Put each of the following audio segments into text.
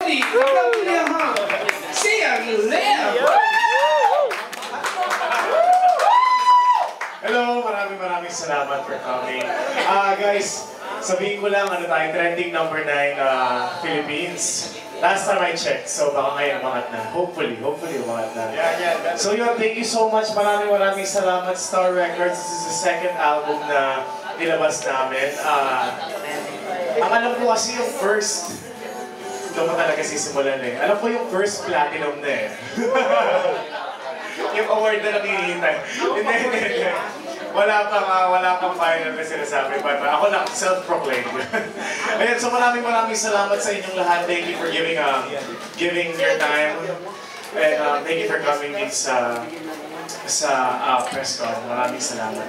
everybody, welcome Liam Hong. Sian Liam! Hello, maraming salamat for coming. Guys, sabihin ko lang, ano tayo, trending number 9, Philippines. Last time I checked, so baka ngayon umangat na. Hopefully umangat na. So yun, thank you so much. Maraming salamat, Star Records. This is the second album na nilabas namin. Ang alam ko kasi yung first, ito mo talaga sisimulan eh. Alam ko yung first platinum na eh. Yung award na nakihintay. Hindi. Wala pang final na sinasabi. But ako lang, self-proclaimed. Ayan, so maraming salamat sa inyong lahat. Thank you for giving your time. And thank you for coming din sa press con. Maraming salamat.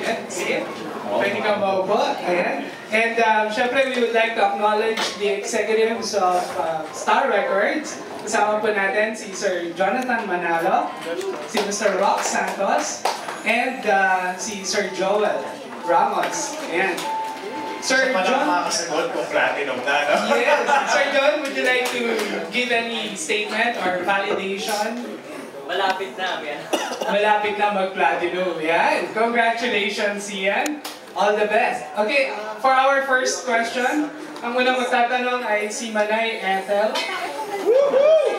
Ayan, sige. Pwede ka maupo. Ayan. And syempre, we would like to acknowledge the executives of Star Records. Kasama po natin si Sir Jonathan Manalo, si Mr. Rock Santos, and si Sir Joel Ramos. Ayan. Sir John, makakasagot kung platinum na, no? Yes. Sir John, would you like to give any statement or validation? Malapit na, yan. Malapit na mag-platinum. Yan. Congratulations, Ian. All the best. Okay, for our first question, ang unang magtatanong ay si Manay Ethel. Woohoo!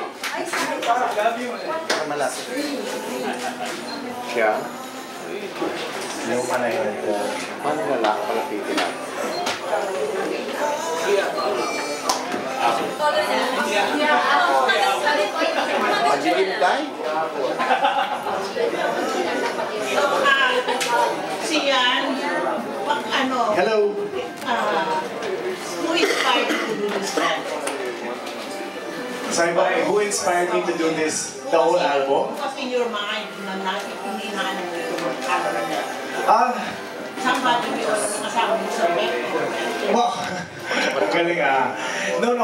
Love you, Manay. Malapit. Siya? Yung Manay Ethel. Paano wala? Palapitin na. Maghihintay? Sian, Hello. who inspired you to do this band? Sabi ba, who inspired me to do this, the whole album? What's in your mind na hindi na ano somebody yung kasama mo sa band? Wow! Galing No,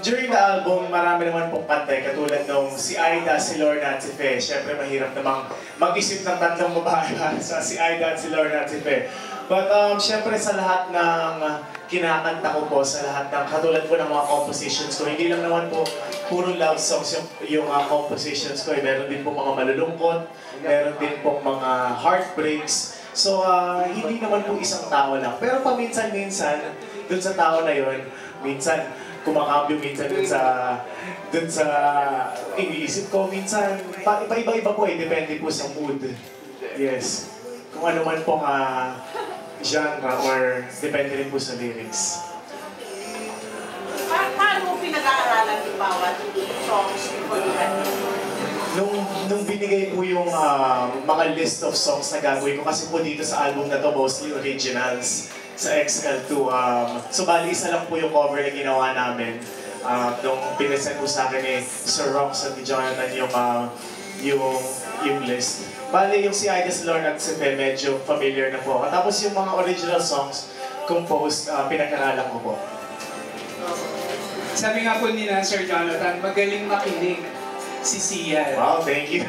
during the album, marami naman pong kantay, katulad nung si Aida, si Lorna at si Fe. Siyempre, mahirap namang mag-isip ng tatlong babae sa si Aida at si Lorna at si Fe. But siyempre sa lahat ng kinakanta ko po, sa lahat ng katulad po ng mga compositions ko, hindi lang naman po puro love songs yung compositions ko. Meron din po mga malulungkot, meron din po mga heartbreaks. So, hindi naman po isang tao lang. Pero paminsan-minsan, dun sa tao na yon, minsan kumakambyo, minsan dun sa iniisip ko, minsan iba-iba po eh, depende po sa mood. Yes. Kung ano man pong genre or depende rin po sa lyrics. Paano mo pinag-aaralan yung bawat songs before you write? Nung binigay po yung mga list of songs na gagawin ko, kasi po dito sa album na to, mostly originals sa Excal 2. So bali, isa lang po yung cover na ginawa namin. Nung pinasend po sa akin ni Sir Rock at ni Jonathan yung list. Bali, yung si Aida, si Lorna at si Fe, medyo familiar na po. Tapos yung mga original songs composed, pinag-aralan ko po. Sabi nga po nila, Sir Jonathan, magaling makinig si Sian. Wow, thank you.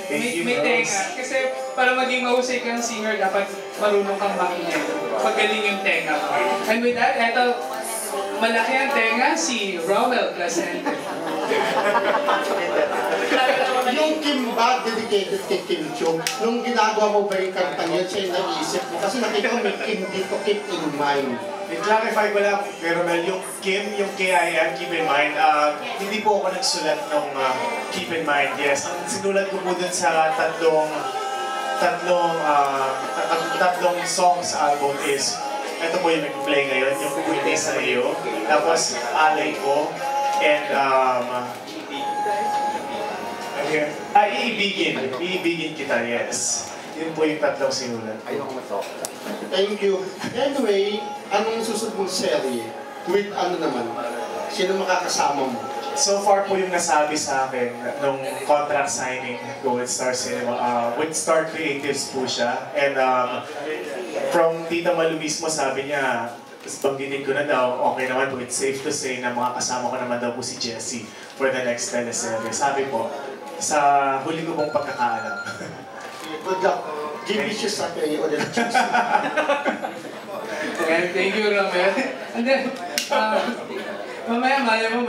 Thank you, may tenga. Kasi para maging mahusay kang singer, dapat marunong kang makinig. Pagaling yung tenga mo. And with that, eto, malaki ang tenga, si Romel Placente. Yung Kimba, dedicated kay Kim Chung, nung ginagawa mo ba yung kantang yun, siya yung nag-iisip mo? Kasi nakita ko may Kim dito, keep in mind. I-clarify ko lang, pero yung Kim, yung KIM, keep in mind, hindi po ako nagsulat ng keep in mind, yes. Ang sinulat ko po dun sa tatlong songs sa album is, ito po yung nag-play ngayon, yung Pupunti sa iyo, tapos Alay ko, and Iibigin kita, yes. Yun po yung tatlong sinulat. Ayoko matok. Thank you. Anyway, anong susunod mong serye? With ano naman? Sino makakasama mo? So far po yung nasabi sa akin nung contract signing ko with Star Cinema, with Star Creatives po siya. And from Tita Malu mismo, sabi niya, banggitin ko na daw, okay naman po, it's safe to say na makakasama ko naman daw po si Jessie for the next teleserye. Sabi po, sa huli ko pong pagkakaalam. Good luck. Give me just a penny or the juice. Thank you, Romel. And then, mamaya, malay mo,